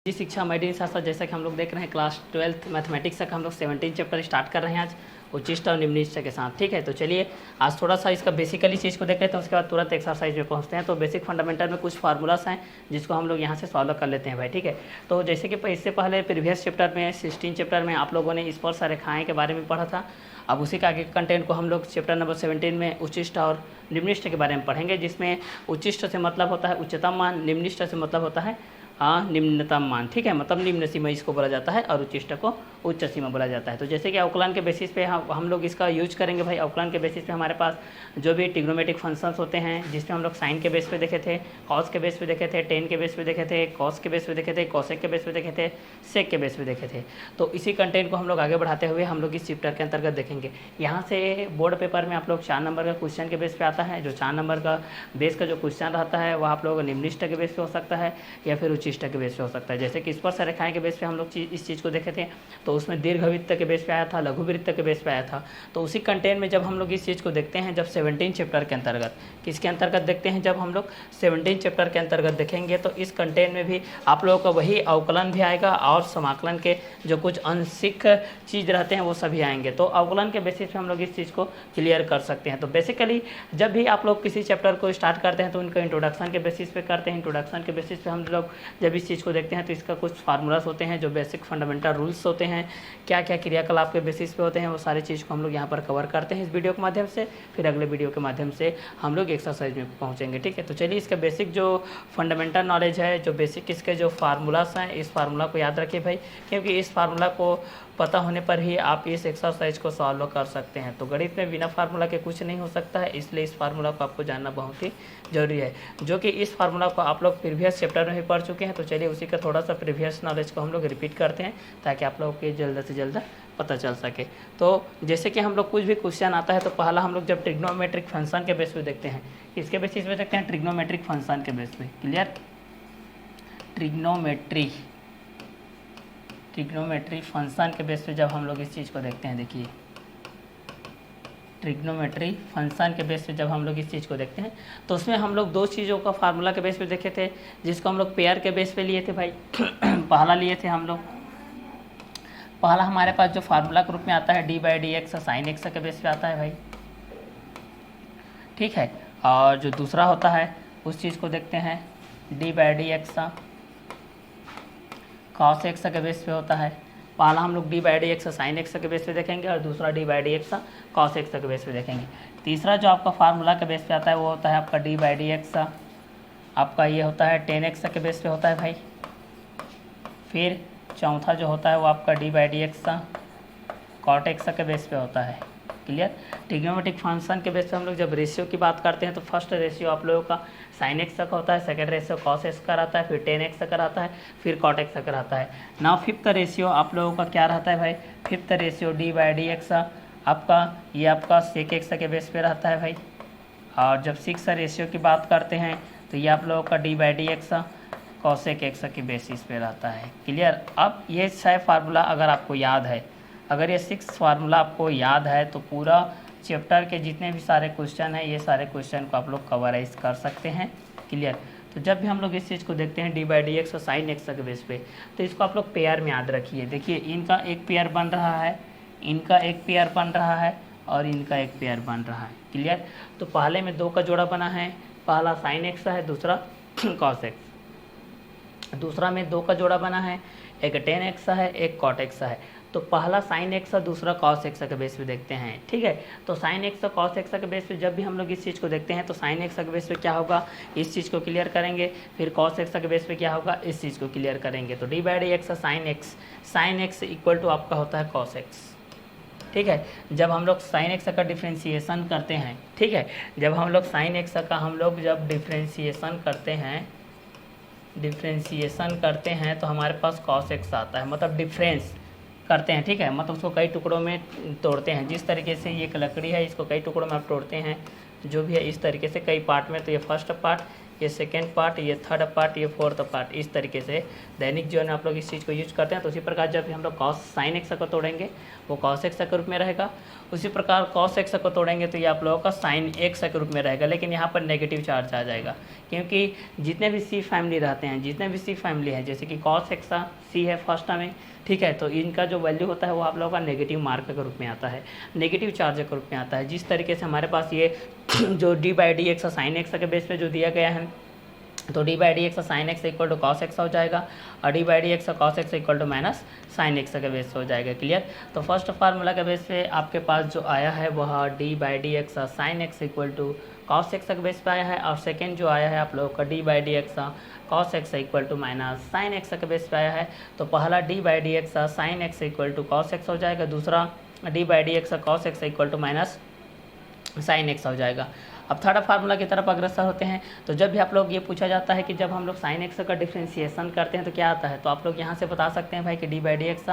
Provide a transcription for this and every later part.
जी शिक्षा मेडिन शास्त्र, जैसा कि हम लोग देख रहे हैं क्लास 12th मैथमेटिक्स का हम लोग 17 चैप्टर स्टार्ट कर रहे हैं आज उच्चिष्ट और निम्निष्ट के साथ। ठीक है, तो चलिए आज थोड़ा सा इसका बेसिकली चीज़ को देख लेते हैं, उसके बाद तुरंत एक्सरसाइज में पहुंचते हैं। तो बेसिक फंडामेंटल में कुछ फार्मूलास हैं जिसको हम लोग यहाँ से सॉल्व कर लेते हैं भाई। ठीक है, तो जैसे कि इससे पहले प्रीवियस चैप्टर में 16 चैप्टर में आप लोगों ने स्पर्श रेखाएँ के बारे में पढ़ा था। अब उसी का आगे कंटेंट को हम लोग चैप्टर नंबर 17 में उच्चिष्ट और निम्निष्ट के बारे में पढ़ेंगे, जिसमें उच्चिष्ट से मतलब होता है उच्चतम मान, निम्निष्ट से मतलब होता है निम्नतम मान। ठीक है, मतलब निम्न सीमा इसको बोला जाता है और उच्चिष्ट को उच्च सीमा बोला जाता है। तो जैसे कि अवकलन के बेसिस पे हम लोग इसका यूज करेंगे भाई। अवकलन के बेसिस पे हमारे पास जो भी ट्रिग्नोमेट्रिक फंक्शंस होते हैं, जिसमें हम लोग साइन के बेस पे देखे थे, कॉस के बेस पे देखे थे, टेन के बेस पे देखे थे, कॉस के बेस पे देखे थे, कॉसेक के बेस पे देखे थे, सेक के बेस पे देखे थे। तो इसी कंटेंट को हम लोग आगे बढ़ाते हुए हम लोग इस चैप्टर के अंतर्गत देखेंगे। यहाँ से बोर्ड पेपर में आप लोग 4 नंबर का क्वेश्चन के बेस पे आता है। जो 4 नंबर का बेस का जो क्वेश्चन रहता है वह आप लोग निम्निष्ट के बेस पे हो सकता है या फिर उच्चिष्ट के बेस पे हो सकता है। जैसे कि स्पर्श रेखाएं के बेस पे हम लोग इस चीज़ को देखे थे, तो उसमें दीर्घवृत्त के बेस पे आया था, लघुवृत्त के बेस पे आया था। तो उसी कंटेंट में जब हम लोग इस चीज़ को देखते हैं, जब 17 चैप्टर के अंतर्गत, किसके अंतर्गत देखते हैं, जब हम लोग 17 चैप्टर के अंतर्गत देखेंगे, तो इस कंटेंट में भी आप लोगों का वही अवकलन भी आएगा और समाकलन के जो कुछ आंशिक चीज़ रहते हैं वो सभी आएंगे। तो अवकलन के बेसिस पे हम लोग इस चीज़ को क्लियर कर सकते हैं। तो बेसिकली जब भी आप लोग किसी चैप्टर को स्टार्ट करते हैं तो उनका इंट्रोडक्शन के बेसिस पे करते हैं। इंट्रोडक्शन के बेसिस पे हम लोग जब इस चीज़ को देखते हैं तो इसका कुछ फार्मूलास होते हैं, जो बेसिक फंडामेंटल रूल्स होते हैं, क्या क्या क्रियाकलाप के बेसिस पे होते हैं, वो सारी चीज़ को हम लोग यहाँ पर कवर करते हैं इस वीडियो के माध्यम से। फिर अगले वीडियो के माध्यम से हम लोग एक्सरसाइज में पहुँचेंगे। ठीक है, तो चलिए इसका बेसिक जो फंडामेंटल नॉलेज है, जो बेसिक इसके जो फार्मूलास हैं, इस फार्मूला को याद रखिए भाई, क्योंकि इस फार्मूला को पता होने पर ही आप इस एक्सरसाइज को सॉल्व कर सकते हैं। तो गणित में बिना फार्मूला के कुछ नहीं हो सकता है, इसलिए इस फार्मूला को आपको जानना बहुत ही जरूरी है, जो कि इस फार्मूला को आप लोग प्रीवियस चैप्टर में भी पढ़ चुके हैं। तो चलिए उसी का थोड़ा सा प्रीवियस नॉलेज को हम लोग रिपीट करते हैं ताकि आप लोगों को जल्द से जल्द पता चल सके। तो जैसे कि हम लोग कुछ भी क्वेश्चन आता है तो पहला हम लोग जब ट्रिग्नोमेट्रिक फंक्शन के बेस पे देखते हैं, इसके बेसिस पे देखते हैं ट्रिग्नोमेट्रिक फंक्शन के बेस पे। क्लियर, ट्रिग्नोमेट्री फंक्शन के बेस पे जब हम लोग इस चीज़ को देखते हैं, देखिए ट्रिग्नोमेट्री फंक्शन के बेस पे जब हम लोग इस चीज़ को देखते हैं तो उसमें हम लोग दो चीज़ों का फार्मूला के बेस पे देखे थे, जिसको हम लोग पेयर के बेस पे लिए थे भाई। पहला लिए थे हम लोग, पहला हमारे पास जो फार्मूला के रूप में आता है d/dx साइन एक्स के बेस पे आता है भाई। ठीक है, और जो दूसरा होता है उस चीज़ को देखते हैं d/dx कॉस एक्स के बेस पे होता है। पहला हम लोग d/dx साइन एक्स के बेस पे देखेंगे और दूसरा d/dx कॉस एक्स के बेस पे देखेंगे। तीसरा जो आपका फार्मूला के बेस पे आता है वो होता है आपका d/dx, आपका ये होता है टेन एक्स के बेस पे होता है भाई। फिर चौथा जो होता है वो आपका d/dx कॉट एक्स के बेस पे होता है। क्लियर, ट्रिग्नोमेट्रिक फंक्शन के बेस पे हम लोग जब रेशियो की बात करते हैं तो फर्स्ट रेशियो आप लोगों का साइन एक्स का होता है, सेकंड रेशियो कॉस एक्स का रहता है, फिर टेन एक्स का रहता है, फिर कॉट एक्स का रहता है। नाउ फिफ्थ रेशियो आप लोगों का क्या रहता है भाई, फिफ्थ रेशियो d/dx आपका ये आपका सेक एक्स के बेस पे रहता है भाई। और जब सिक्स रेशियो की बात करते हैं तो ये आप लोगों का d/dx कॉसेक एक्स के बेसिस पे रहता है। क्लियर, अब ये 6 फार्मूला अगर आपको याद है, अगर ये 6 फार्मूला आपको याद है तो पूरा चैप्टर के जितने भी सारे क्वेश्चन हैं ये सारे क्वेश्चन को आप लोग कवराइज कर सकते हैं। क्लियर, तो जब भी हम लोग इस चीज़ को देखते हैं d/dx और साइन एक्स के बेस पे, तो इसको आप लोग पेयर में याद रखिए। देखिए इनका एक पेयर बन रहा है, इनका एक पेयर बन रहा है और इनका एक पेयर बन रहा है। क्लियर, तो पहले में 2 का जोड़ा बना है, पहला साइन एक्स है, दूसरा कॉस एक्स। दूसरा में 2 का जोड़ा बना है, एक टेन एक्स है, एक कॉट एक्स है। तो पहला साइन एक्स और दूसरा कॉस एक्स के बेस पे देखते हैं। ठीक है, तो साइन एक्स और कॉस एक्स के बेस पे जब भी हम लोग इस चीज़ को देखते हैं तो साइन एक्स के बेस पे क्या होगा, इस चीज़ को क्लियर करेंगे, फिर कॉस एक्स के बेस पे क्या होगा, इस चीज़ को क्लियर करेंगे। तो d/dx sign x equal to आपका होता है कॉस एक्स। ठीक है, जब हम लोग साइन एक्स का डिफ्रेंशिएशन करते हैं, ठीक है, जब हम लोग साइन एक्स का हम लोग जब डिफ्रेंशिएशन करते हैं तो हमारे पास कॉस एक्स आता है, मतलब डिफरेंस करते हैं। ठीक है, मतलब उसको कई टुकड़ों में तोड़ते हैं। जिस तरीके से ये एक लकड़ी है, इसको कई टुकड़ों में आप तोड़ते हैं, जो भी है इस तरीके से कई पार्ट में। तो ये फर्स्ट पार्ट, ये सेकेंड पार्ट, ये थर्ड पार्ट, ये फोर्थ पार्ट, इस तरीके से दैनिक जीवन में आप लोग इस चीज़ को यूज करते हैं। तो उसी प्रकार जब भी हम लोग कॉस साइन एक्स को तोड़ेंगे वो कॉस एक्स के रूप में रहेगा, उसी प्रकार कॉस एक्स को तोड़ेंगे तो ये आप लोगों का साइन एक्स के रूप में रहेगा, लेकिन यहाँ पर नेगेटिव चार्ज आ जाएगा, क्योंकि जितने भी सी फैमिली रहते हैं, जितने भी सी फैमिली है, जैसे कि कॉस एक्स सी है फर्स्ट में, ठीक है, तो इनका जो वैल्यू होता है वो आप लोगों का नेगेटिव मार्क के रूप में आता है, नेगेटिव चार्ज के रूप में आता है। जिस तरीके से हमारे पास ये जो d by d x sine x के बेस पे जो दिया गया है, तो d by d x sine x equal to cos x हो जाएगा, और d by d x cos x equal to minus sine x के बेस पे हो जाएगा। क्लियर। तो फर्स्ट फार्मूला के बेस पे आपके पास जो आया है वह d by d x sine x equal to cos x के बेस पे आया है, और सेकेंड जो आया है आप लोगों का d by d x cos x equal to minus sine x के बेस पे आया है। तो पहला d by d x sine x equal to cos x हो जाएगा, दूसरा d by d x cos x equal to minus sine x हो जाएगा। अब थर्ड फार्मूला की तरफ अग्रसर होते हैं। तो जब भी आप लोग ये पूछा जाता है कि जब हम लोग साइन एक्स का डिफ्रेंशिएशन करते हैं तो क्या आता है, तो आप लोग यहाँ से बता सकते हैं भाई कि d by d x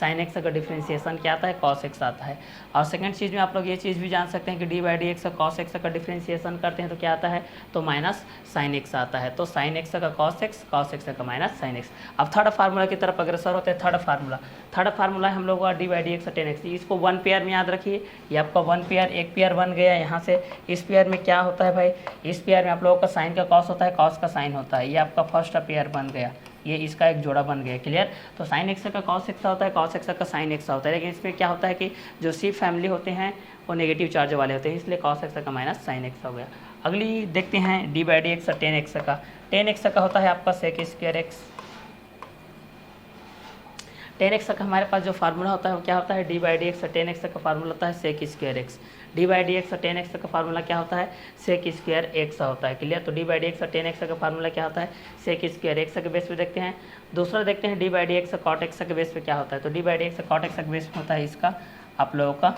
sine x का डिफ्रेंशिएशन क्या आता है, कॉस एक्स आता है। और सेकंड चीज़ में आप लोग ये चीज़ भी जान सकते हैं कि d by d x cos x का डिफ्रेंशिएशन करते हैं तो क्या आता है, तो माइनस साइन एक्स आता है। तो साइन एक्स का कॉस एक्स का माइनस साइन एक्स। अब थर्ड फार्मूला की तरफ अग्रसर होते हैं। थर्ड फार्मूला हम लोग D by d x tan x, इसको वन पेयर में याद रखिए। ये आपका वन पेयर, एक पेयर बन गया यहाँ से। इस पेयर में क्या होता है भाई, इस पेयर में आप लोगों का साइन का कॉस होता है, कॉस का साइन होता है। ये आपका फर्स्ट पेयर बन गया, ये इसका एक जोड़ा बन गया। क्लियर। तो साइन एक्स का कॉस एक्स होता है, कॉस एक्स का साइन एक्स होता है, लेकिन इसमें क्या होता है कि जो सी फैमिली होते हैं वो नेगेटिव चार्ज वाले होते हैं, इसलिए कॉस एक्स का माइनस साइन एक्स हो गया। अगली देखते हैं d by d x tan x का। टेन एक्स का होता है आपका sec square x. Tan x का हमारे पास जो फार्मूला होता है वो क्या होता है, d by d x tan x का फार्मूला होता है sec square x. D by d x tan x का फार्मूला क्या होता है, सेक स्क्वायर एक्स होता है। क्लियर। तो d by d x tan x का फार्मूला क्या होता है, सेक स्क्वायर एक्स के बेस पे देखते हैं। दूसरा देखते हैं d by d x cot x के बेस पे क्या होता है। तो d by d x cot x के बेस पे होता है इसका आप लोगों का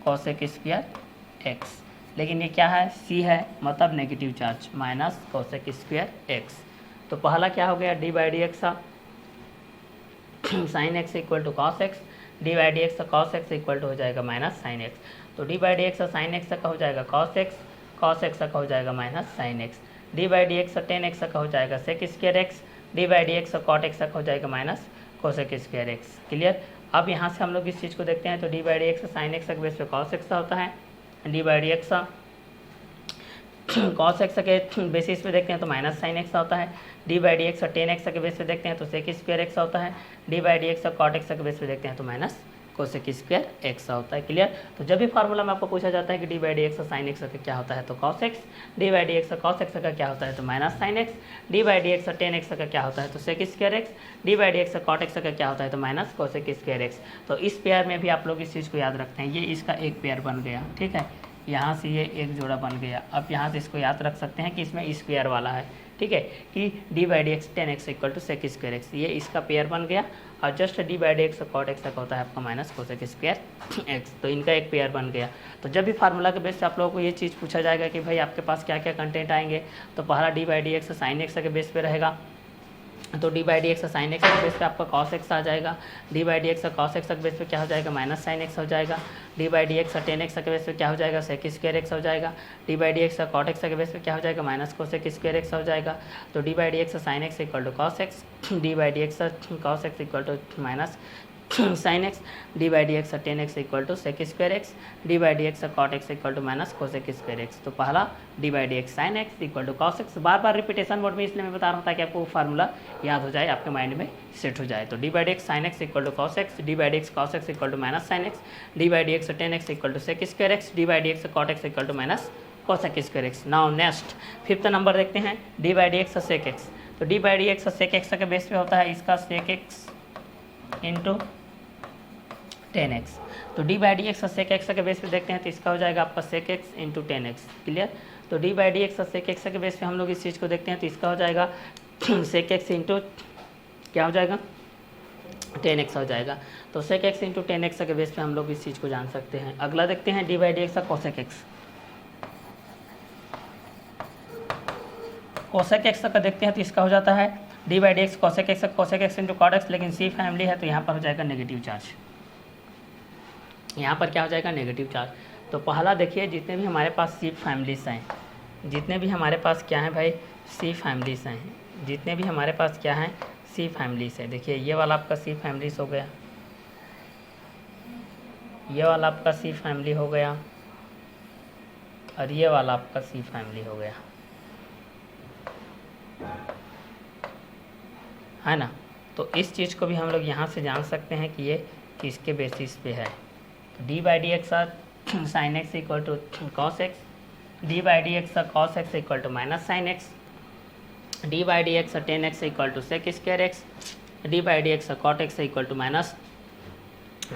कॉसेक स्क्वायर एक्स, लेकिन ये क्या है, सी है, मतलब negative charge, minus cosec square x. तो पहला क्या हो गया, d by d x sine x equal to cos x, d by d x cos x equal to हो जाएगा माइनस साइन एक्स। तो d by d x sine x का हो जाएगा कॉस एक्स का हो जाएगा minus sine x. D by d x tan x का हो जाएगा sec square x, d by d x cot x का हो जाएगा minus cosec square x. Clear. अब यहाँ से हम लोग इस चीज़ को देखते हैं। तो d by d x sine x के बेस पे कॉस एक्स होता है, d by d x cos x के बेसिस पे देखते हैं तो माइनस साइन एक्स होता है। D by d x tan x के बेस पे देखते हैं तो सेक स्क्वायर एक्स होता है। D by d x cot x के बेस पे देखते हैं तो माइनस कोसेक स्क्वायर एक्स होता है। क्लियर। तो जब भी फार्मूला में आपको पूछा जाता है कि d by d x sine x का क्या होता है तो cos x, d by d x cos x का क्या होता है तो minus sine x, d by d x tan x का क्या होता है तो sec square x, d by d x cot x का क्या होता है तो माइनस कोसेक स्क्वायर एक्स। तो इस पेयर में भी आप लोग इस चीज़ को याद रखते हैं, ये इसका एक पेयर बन गया, ठीक है, यहाँ से ये एक जोड़ा बन गया। अब यहाँ से इसको याद रख सकते हैं कि इसमें स्क्वायर वाला है, ठीक है, कि d by d x tan x equal to sec square x, ये इसका पेयर बन गया। और just d by d x cot x का होता है आपका माइनस कोसेक स्क्वायर एक्स, तो इनका एक पेयर बन गया। तो जब भी फार्मूला के बेस पे आप लोगों को ये चीज़ पूछा जाएगा कि भाई आपके पास क्या क्या कंटेंट आएंगे, तो पहला d by d x sine x के बेस पे रहेगा। तो d by d x sine x के बेस पे आपका कॉस एक्स आ जाएगा। D by d x cos x के बेस पे क्या हो जाएगा, माइनस साइन एक्स हो जाएगा। D by d x tan x के बेस पे क्या हो जाएगा, सेक स्क्वायर एक्स हो जाएगा। D by d x cot x के बेस पे क्या हो जाएगा, माइनस कोसेक स्क्वायर एक्स हो जाएगा। तो d by d x sine x equal to cos x, d by d x cos x equal to minus sine x, d by d x tan x equal to sec square x, d by d x cot x equal to minus cosec square x. तो पहला d by d x sine x equal to cos x, बार बार repetition mode में इसलिए मैं बता रहा हूँ ताकि आपको फार्मूला याद हो जाए, आपके माइंड में सेट हो जाए। तो d by d x sine x equal to cos x, d by d x cos x equal to minus sine x, d by d x tan x equal to sec square x, d by d x cot x equal to minus cosec square x. Now next fifth number देखते हैं, d by d x sec x. तो d by d x sec x के base पे होता है इसका sec x into tan x. तो d by d x sec x के बेस पे देखते हैं तो इसका हो जाएगा आपका sec x into tan x. Clear. तो d by d x sec x के बेस पे हम लोग इस चीज़ को देखते हैं तो इसका हो जाएगा सेक एक्स इंटू क्या हो जाएगा, टेन एक्स हो जाएगा। तो sec x into tan x के बेस पे हम लोग इस चीज़ को जान सकते हैं। अगला देखते हैं d by d x cosec x. Cosec x का देखते हैं तो इसका हो जाता है d by d x cosec x into cot x, लेकिन सी फैमिली है तो यहाँ पर हो जाएगा नेगेटिव चार्ज, यहाँ पर क्या हो जाएगा, नेगेटिव चार्ज। तो पहला देखिए जितने भी हमारे पास सी फैमिलीज हैं, जितने भी हमारे पास क्या है भाई सी फैमिलीज हैं, जितने भी हमारे पास क्या हैं सी फैमिलीज है। देखिए ये वाला आपका सी फैमिलीज हो गया, ये वाला आपका सी फैमिली हो गया, और ये वाला आपका सी फैमिली हो गया, है ना। तो इस चीज़ को भी हम लोग यहाँ से जान सकते हैं कि ये किसके बेसिस पे है। तो d by d x sine x equal to cos x, d by d x cos x equal to minus sine x, d by d x tan x equal to sec square x, d by d x cot x equal to minus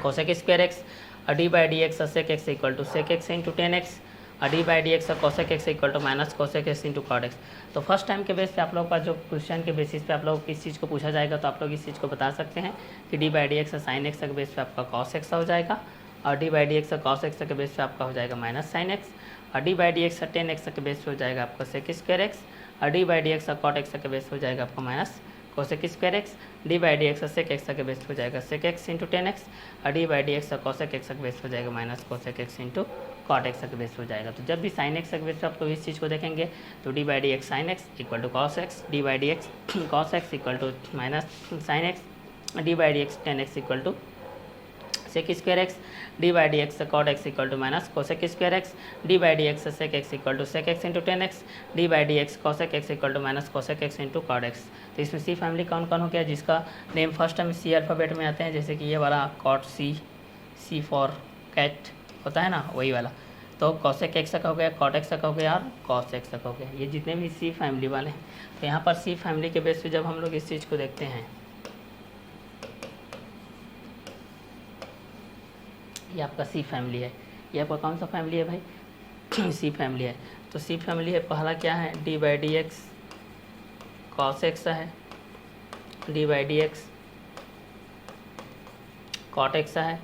cosec square x, और d by d x sec x equal to sec x into tan x, और d by d x cosec x equal to minus cosec x into cot x. तो first time के base पे आप लोग का जो question के basis पे आप लोग किस चीज़ को पूछा जाएगा, तो आप लोग इस चीज़ को बता सकते हैं कि d by d x sine x के बेस पे आपका कॉस एक्स हो जाएगा, और d by d x cos x के बेस पे आपका हो जाएगा माइनस साइन एक्स, और d by d x tan x के बेस पे हो जाएगा आपका सेक स्क्वायर एक्स, और d by d x cot x के बेस पे हो जाएगा आपका minus cosec square x, d by d x sec x के बेस पे हो जाएगा sec x into tan x, और d by d x cosec x के बेस पे हो जाएगा minus cosec x into cot x के बेस पे हो जाएगा। तो जब भी साइन एक्स के बेस पे आप लोग इस चीज़ को देखेंगे तो d by d x sine x equal to cos x, d by d x cos x equal to minus sine x, d by d x tan x equal to sec square x, d by d x cot x equal to minus cosec square x, d by d x sec x equal to sec x into tan x, d by d x cosec x equal to minus cosec x into cot x. तो इसमें C family कौन कौन हो गया, जिसका name first time C alphabet में आते हैं, जैसे कि ये वाला cot C, C for cat होता है ना, वही वाला। तो कोसेक एक्स का हो गया, कॉट एक्स का हो गया, और कॉस एक्स का हो गया, ये जितने भी सी फैमिली वाले हैं। तो यहाँ पर सी फैमिली के बेस पे जब हम लोग इस चीज़ को देखते हैं, ये आपका सी फैमिली है, ये आपका कौन सा फैमिली है भाई सी फैमिली है। तो सी फैमिली है, पहला क्या है d by d x cos x है, d by d x cot x है,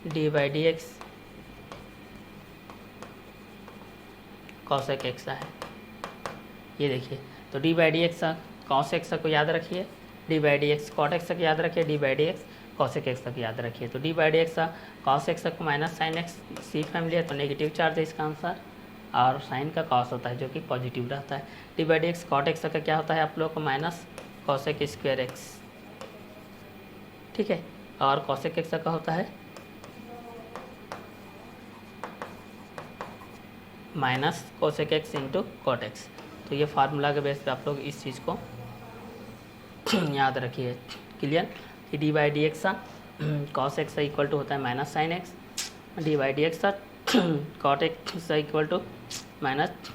d by d x cosec x है। ये देखिए, तो d by d x cos x को याद रखिए, d by d x cot x को याद रखिए, d by d x cosec x को याद रखिए। तो d by d x cos x को minus sine x, C family है तो नेगेटिव चार्ज है इसका आंसर, और साइन का कॉस होता है जो कि पॉजिटिव रहता है। D by d x cot x का क्या होता है आप लोग को माइनस कॉसेक स्क्वायर एक्स, ठीक है, और कॉसेक एक्स का होता है minus cosec x into cot x. तो ये फार्मूला के बेस पे आप लोग इस चीज़ को याद रखिए। क्लियर कि d by d x cos x equal to होता है minus sine x, d by d x cot x equal to minus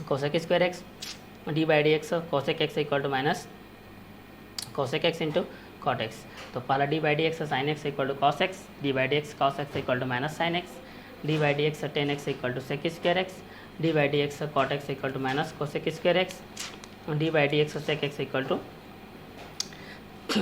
cosec square x, d by d x cosec x equal to minus cosec x into cot x. तो पहला d by d x sine x equal to cos x, d by d x cos x equal to minus sine x, d by d x tan x equal to sec square x, d by d x cot x equal to minus cosec square x, d by d x sec x equal to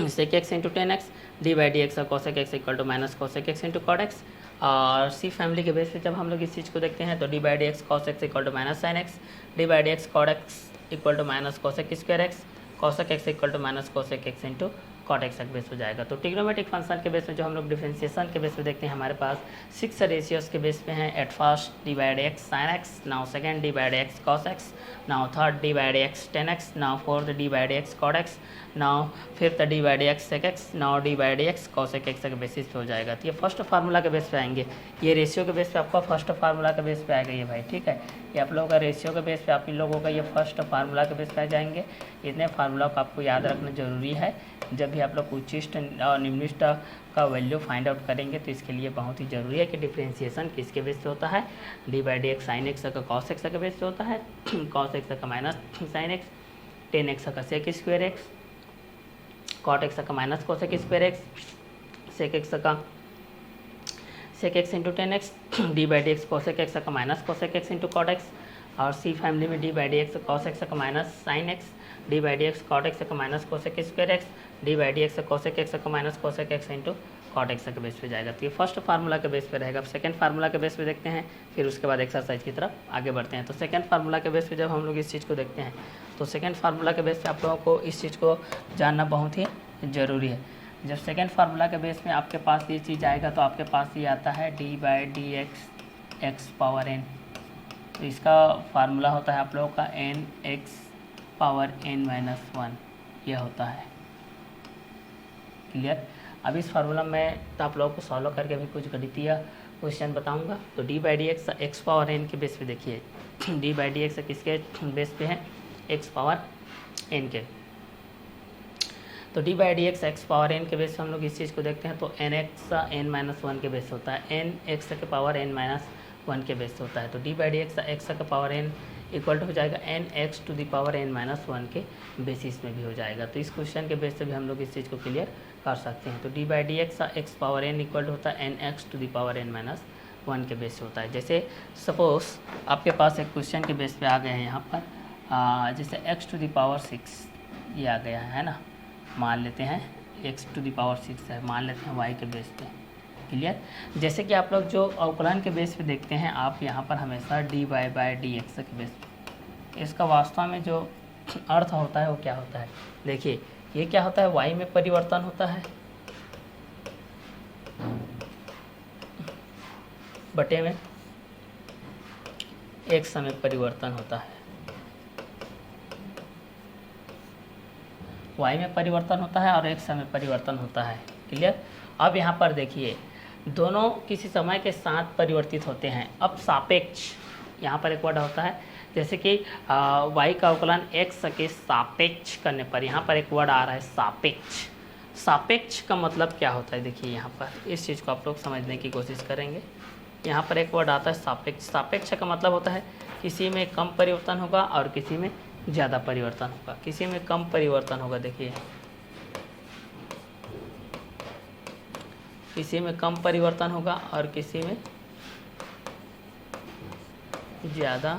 sec x into tan x, d by d x cosec x equal to minus cosec x into cot x. और C family के base पे जब हम लोग इस चीज़ को देखते हैं तो d by d x cos x equal to minus sine x, d by d x cot x equal to minus cosec square x, cosec x equal to minus cosec x into cot x base हो जाएगा। तो trigonometric function के base में जो हम लोग differentiation के base पे देखते हैं, हमारे पास 6 रेशियोज के बेस पे हैं। At first d by d x sine x, now second d by d x cos x, now third d by d x tan x, now fourth d by d x cot x, now fifth d by d x sec x, now d by d x cosec x के basis पे हो जाएगा। तो ये first formula के base पे आएंगे, ये रेशियो के बेस पे आपका फर्स्ट फार्मूला के बेस पे आएगा ये भाई, ठीक है। ये आप लोगों का रेशियो के बेस पे आप इन लोगों का ये फर्स्ट फार्मूला के बेस पे आ जाएंगे। इतने फार्मूला को आपको याद रखना जरूरी है। जब भी आप लोग उच्चिष्ट और निम्निष्ट का वैल्यू फाइंड आउट करेंगे तो इसके लिए बहुत ही ज़रूरी है कि डिफ्रेंशिएशन किसके बेस पे होता है, d by d x sine x का कॉस एक्स के बेस पे होता है, कॉस एक्स का minus sine x, tan x का sec square x, cot x का minus cosec square x, sec x का sec x into tan x, d by d x cosec x का minus cosec x into cot x. और C family में d by d x cos x का minus sine x, d by d x cot x का minus cosec square x, d by d x cosec x का minus cosec x into cot x के base पे जाएगा। तो ये first formula के base पे रहेगा। अब सेकंड फार्मूला के बेस पे देखते हैं, फिर उसके बाद एक्सरसाइज की तरफ आगे बढ़ते हैं। तो सेकंड फार्मूला के बेस पे जब हम लोग इस चीज़ को देखते हैं तो सेकंड फार्मूला के बेस पे आप लोगों को इस चीज़ को जानना बहुत ही ज़रूरी है। जब सेकंड फार्मूला के बेस में आपके पास ये चीज़ आएगा तो आपके पास ये आता है d by d x x power n, तो इसका फार्मूला होता है आप लोगों का n x power n minus one, यह होता है। क्लियर। अब इस फार्मूला में तो आप लोगों को सॉल्व करके भी कुछ गणितीय क्वेश्चन बताऊंगा। तो d by d x x power n के बेस पे देखिए, डी बाई डी एक्स किसके बेस पे है, एक्स पावर एन के। तो d by d x x power n के बेस पे हम लोग इस चीज़ को देखते हैं। तो n x n minus one के बेस होता है, एन एक्स के पावर एन माइनस वन के बेस होता है। तो डी बाई डी एक्स के पावर एन इक्वल टू हो जाएगा n x to the power n minus one के बेसिस में भी हो जाएगा। तो इस क्वेश्चन के बेस से भी हम लोग इस चीज़ को क्लियर कर सकते हैं। तो d by d x power n equal to होता है n x to the power n minus one के बेस होता है। जैसे सपोज आपके पास एक क्वेश्चन के बेस पे आ गए हैं यहाँ पर, जैसे x to the power six ये आ गया है ना, मान लेते हैं x to the power six है, मान लेते हैं वाई के बेस पे। क्लियर। जैसे कि आप लोग जो अवकलन के बेस पे देखते हैं, आप यहाँ पर हमेशा d y by d x के बेस पे, इसका वास्तव में जो अर्थ होता है वो क्या होता है, देखिए ये क्या होता है, वाई में परिवर्तन होता है बटे में एक्स में परिवर्तन होता है, वाई में परिवर्तन होता है और एक्स में परिवर्तन होता है। क्लियर। अब यहाँ पर देखिए दोनों किसी समय के साथ परिवर्तित होते हैं। अब सापेक्ष यहाँ पर एक वर्ड होता है, जैसे कि वाई का अवकलन एक्स के सापेक्ष करने पर, यहाँ पर एक वर्ड आ रहा है सापेक्ष। सापेक्ष का मतलब क्या होता है, देखिए यहाँ पर इस चीज़ को आप लोग समझने की कोशिश करेंगे। यहाँ पर एक वर्ड आता है सापेक्ष। सापेक्ष का मतलब होता है किसी में कम परिवर्तन होगा और किसी में ज़्यादा परिवर्तन होगा। किसी में कम परिवर्तन होगा, देखिए किसी में कम परिवर्तन होगा और किसी में ज़्यादा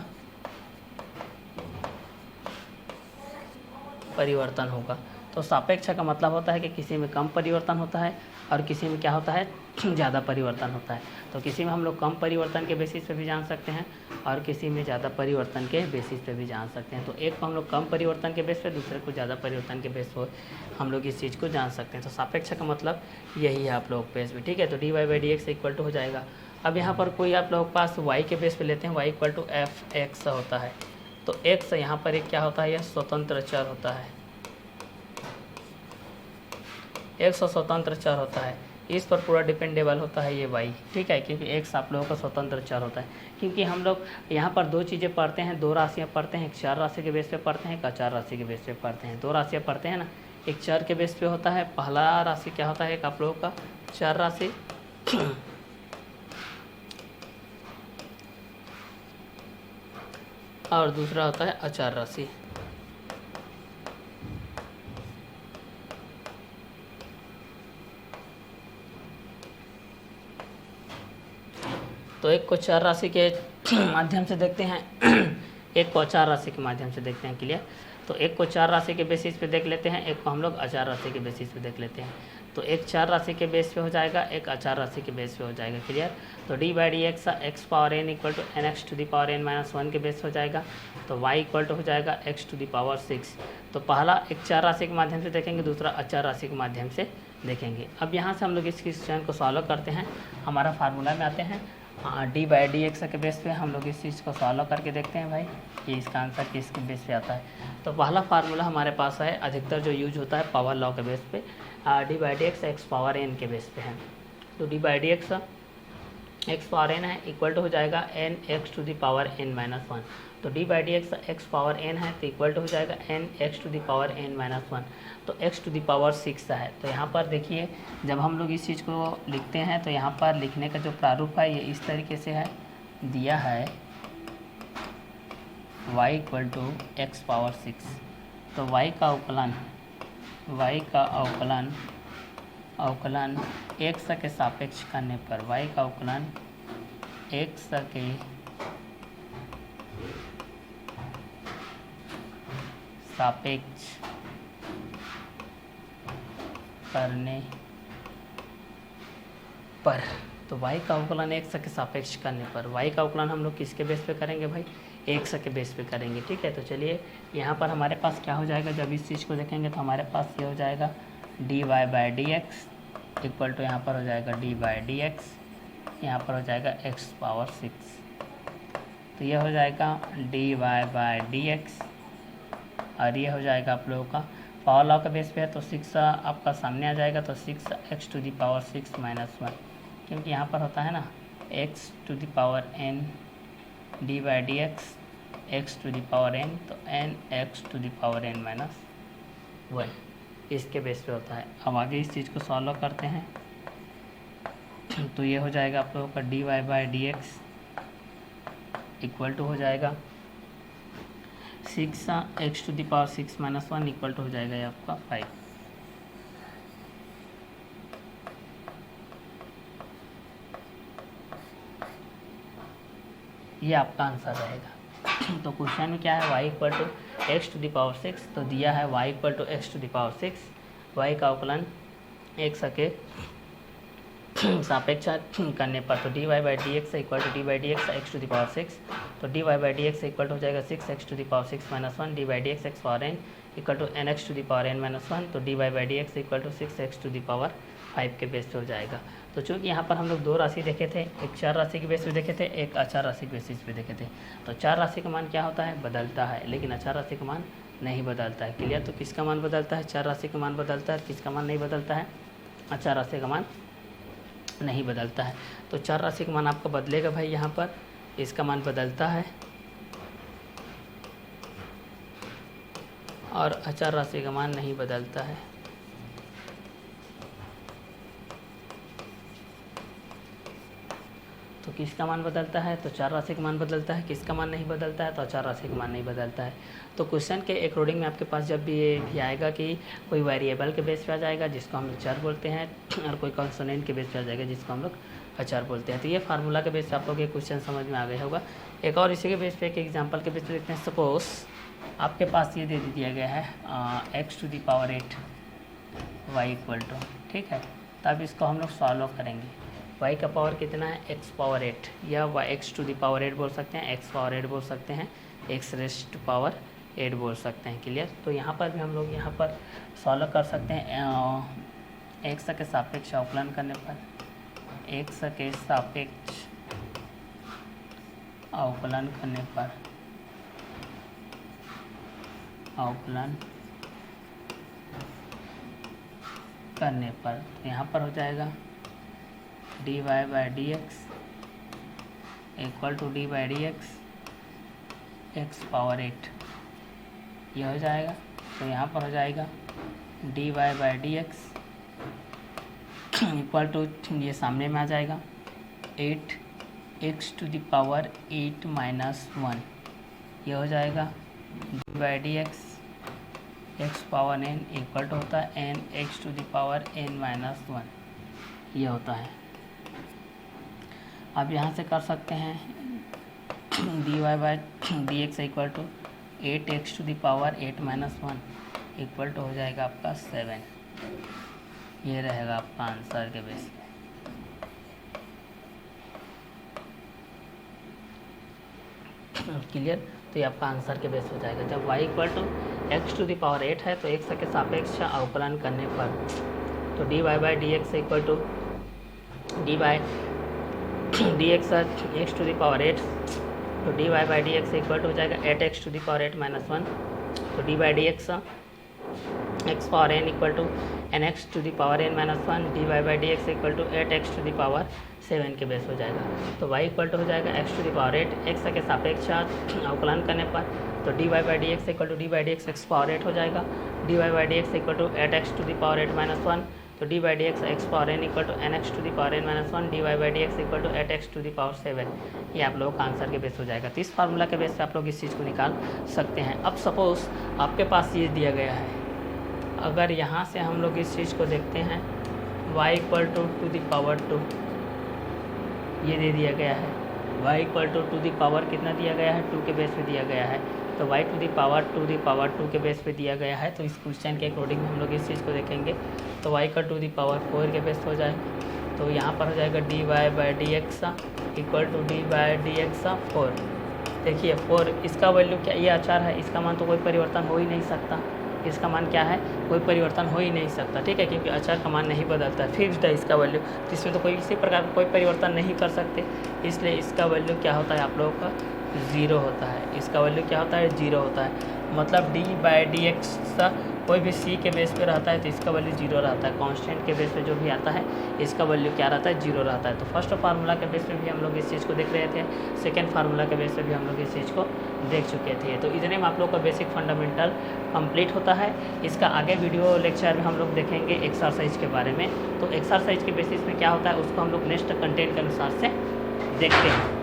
परिवर्तन होगा। तो सापेक्ष का मतलब होता है कि किसी में कम परिवर्तन होता है और किसी में क्या होता है, ज़्यादा परिवर्तन होता है। तो किसी में हम लोग कम परिवर्तन के बेसिस पे भी जान सकते हैं और किसी में ज़्यादा परिवर्तन के बेसिस पे भी जान सकते हैं। तो एक को हम लोग कम परिवर्तन के बेस पे, दूसरे को ज़्यादा परिवर्तन के बेस पर हम लोग इस चीज़ को जान सकते हैं। तो सापेक्ष का मतलब यही है आप लोग बेस पे। ठीक है। तो d y by d x equal to हो जाएगा। अब यहाँ पर कोई आप लोग पास वाई के बेस पे लेते हैं, y equal to f x होता है। तो एक्स यहाँ पर एक क्या होता है, यह स्वतंत्र चर होता है, एक्स स्वतंत्र चर होता है, इस पर पूरा डिपेंडेबल होता है ये वाई। ठीक है, क्योंकि एक्स आप लोगों का स्वतंत्र चर होता है। क्योंकि हम लोग यहाँ पर दो चीज़ें पढ़ते हैं, दो राशियाँ पढ़ते हैं, एक चर राशि के बेस पे पढ़ते हैं, एक अचर राशि के बेस पे पढ़ते हैं। दो राशियाँ पढ़ते हैं ना, एक चर के बेस पे होता है, पहला राशि क्या होता है, एक आप लोगों का चर राशि और दूसरा होता है अचर राशि। तो एक को चर राशि के माध्यम से देखते हैं, एक को अचर राशि के माध्यम से देखते हैं। क्लियर। तो एक को चर राशि के बेसिस पे देख लेते हैं, एक को हम लोग अचर राशि के बेसिस पे देख लेते हैं। तो एक चर राशि के बेस पे हो जाएगा, एक अचर राशि के बेस पे हो जाएगा। क्लियर। तो d by d x x power n equal to n x to the power n minus one के बेस हो जाएगा। तो वाई इक्वल टू हो जाएगा x to the power six. तो पहला एक चर राशि के माध्यम से देखेंगे, दूसरा अचर राशि के माध्यम से देखेंगे। अब यहाँ से हम लोग इस क्वेश्चन को सॉल्व करते हैं, हमारा फार्मूला में आते हैं। डी बाई डी एक्स के बेस पे हम लोग इस चीज़ को सॉल्व करके देखते हैं भाई कि इसका आंसर किसके बेस पे आता है। तो पहला फार्मूला हमारे पास है, अधिकतर जो यूज होता है पावर लॉ के बेस पे, d by d x x power n के बेस पे है। तो d by d x x power n है इक्वल टू हो जाएगा n x to the power n minus one. तो d by d x x power n है तो इक्वल टू हो जाएगा n x to the power n minus one. तो x to the power six है। तो यहाँ पर देखिए जब हम लोग इस चीज़ को लिखते हैं तो यहाँ पर लिखने का जो प्रारूप है ये इस तरीके से है, दिया है y equal to x power six. तो y का अवकलन एक्स के सापेक्ष करने पर, y का अवकलन एक्स के सापेक्ष करने पर, तो y का अवकलन एक्स के सापेक्ष करने पर, y का अवकलन हम लोग किसके बेस पे करेंगे भाई, एक्स के बेस पे करेंगे। ठीक है। तो चलिए यहाँ पर हमारे पास क्या हो जाएगा, जब इस चीज़ को देखेंगे तो हमारे पास ये हो जाएगा d y by d x equal to यहाँ पर हो जाएगा डी बाई डी एक्स, यहाँ पर हो जाएगा एक्स पावर सिक्स। तो ये हो जाएगा dy बाय dx, और ये हो जाएगा आप लोगों का पावर लॉ का बेस पे है तो 6 आपका सामने आ जाएगा, तो 6x to the power 6 minus 1, क्योंकि यहाँ पर होता है ना x to the power n d by d x, x to the power n, तो n x to the power n minus 1 इसके बेस पे होता है। अब आगे इस चीज़ को सॉल्व करते हैं, तो ये हो जाएगा आप लोगों का dy by d x equal to हो जाएगा 6x to the power 6 minus 1 equal to हो जाएगा ये आपका 5। ये आपका आंसर रहेगा। तो क्वेश्चन में क्या है, y equal to x to the power 6, तो दिया है y equal to x to the power 6, y का अवकलन x के सापेक्ष करने पर, तो dy by d x equal to d by d x x to the power 6, तो dy by d x equal to हो जाएगा 6x to the power 6 minus 1, d by d x x power n equal to nx to the power n minus 1, तो dy by d x equal to 6x to the power 5 के base पे हो जाएगा। तो चूँकि यहाँ पर हम लोग दो राशि देखे थे, एक चार राशि के बेस पे देखे थे, एक अचार राशि के बेसिस पे देखे थे। तो चार राशि का मान क्या होता है, बदलता है, लेकिन अचार राशि का मान नहीं बदलता है। क्लियर? तो किसका मान बदलता है, चार राशि का मान बदलता है, किसका मान नहीं बदलता है, अचार राशि का मान नहीं बदलता है। तो चार राशि का मान आपका बदलेगा भाई, यहाँ पर इसका मान बदलता है, और अचार राशि का मान नहीं बदलता है। तो किसका मान बदलता है, तो चार राशि का मान बदलता है, किसका मान नहीं बदलता है, तो अचार राशि का मान नहीं बदलता है। तो क्वेश्चन के अकॉर्डिंग में आपके पास जब भी ये भी आएगा कि कोई वेरिएबल के बेस पे आ जाएगा जिसको हम लोग चर बोलते हैं, और कोई कॉन्सोनेंट के बेस पे आ जाएगा जिसको हम लोग अचार बोलते हैं। तो ये फार्मूला के बेस पे आप लोग ये क्वेश्चन समझ में आ गया होगा। एक और इसी के बेस पे एक एग्जाम्पल के बेस पे देखते हैं। सपोज आपके पास ये दे दिया गया है x to the power 8 y equal to, ठीक है। तब इसको हम लोग सॉल्व करेंगे। y का पावर कितना है, x पावर 8, या x टू द पावर 8 बोल सकते हैं, x पावर 8 बोल सकते हैं, x रेस्ट पावर 8 बोल सकते हैं। क्लियर? तो यहाँ पर भी हम लोग यहाँ पर सॉल्व कर सकते हैं। x के सापेक्ष अवकलन करने पर, x के सापेक्ष अवकलन करने पर, अवकलन करने पर तो यहाँ पर हो जाएगा dy by d x equal to d by d x x power 8, यह हो जाएगा। तो यहाँ पर हो जाएगा dy by d x equal to, ये सामने में आ जाएगा 8x to the power 8 minus 1, यह हो जाएगा d by d x x power n equal to होता है n x to the power n minus 1, यह होता है। अब यहाँ से कर सकते हैं dy by d x equal to 8x to the power 8 minus 1 equal to हो जाएगा आपका 7, ये रहेगा आपका आंसर के बेस पे। क्लियर? तो ये आपका आंसर के बेस हो जाएगा। जब y equal to x to the power 8 है तो x के सापेक्ष अवकलन करने पर, तो dy by d x equal to d by d x x to the power 8, तो dy by d x equal to हो जाएगा 8x to the power 8 minus 1, तो d by d x x power n equal to nx to the power n minus 1, dy by d x equal to 8x to the power 7 के base हो जाएगा। तो y equal to हो जाएगा x to the power 8, x के सापेक्ष अवकलन करने पर, तो dy by d x equal to d by d x x power 8 हो जाएगा, dy by d x equal to 8x to the power 8 minus 1, तो d by d x x power n equal to nx to the power n minus 1, d by d x equal to 8x to the power 7, ये आप लोगों का answer के base हो जाएगा। तो इस फार्मूला के बेस पे आप लोग इस चीज़ को निकाल सकते हैं। अब सपोज आपके पास ये दिया गया है, अगर यहाँ से हम लोग इस चीज़ को देखते हैं y equal to the power 2, ये दे दिया गया है, y equal to the power कितना दिया गया है, 2 के बेस पे दिया गया है, तो y टू द पावर 2 के बेस पे दिया गया है। तो इस क्वेश्चन के अकॉर्डिंग हम लोग इस चीज़ को देखेंगे, तो y का टू द पावर 4 के बेस हो जाएगा, तो यहाँ पर हो जाएगा dy by d x equal to d by d x 4। देखिए 4 इसका वैल्यू क्या, ये अचार है, इसका मान तो कोई परिवर्तन हो ही नहीं सकता, इसका मान क्या है, कोई परिवर्तन हो ही नहीं सकता, ठीक है, क्योंकि अचार का मान नहीं बदलता है, फिक्स्ड है इसका वैल्यू, तो इसमें तो कोई इसी प्रकार का कोई परिवर्तन नहीं कर सकते, इसलिए इसका वैल्यू क्या होता है आप लोगों का ज़ीरो होता है, इसका वैल्यू क्या होता है, 0 होता है। मतलब d/dx कोई भी c के बेस पे रहता है तो इसका वैल्यू 0 रहता है। कांस्टेंट के बेस पे जो भी आता है इसका वैल्यू क्या रहता है, 0 रहता है। तो फर्स्ट फार्मूला के बेस पे भी हम लोग इस चीज़ को देख रहे थे, सेकेंड फार्मूला के बेस पे भी हम लोग इस चीज़ को देख चुके थे। तो इतने में आप लोग का बेसिक फंडामेंटल कंप्लीट होता है। इसका आगे वीडियो लेक्चर में हम लोग देखेंगे एक्सरसाइज के बारे में। तो एक्सरसाइज के बेसिस में क्या होता है उसको हम लोग नेक्स्ट कंटेंट के अनुसार से देखते हैं।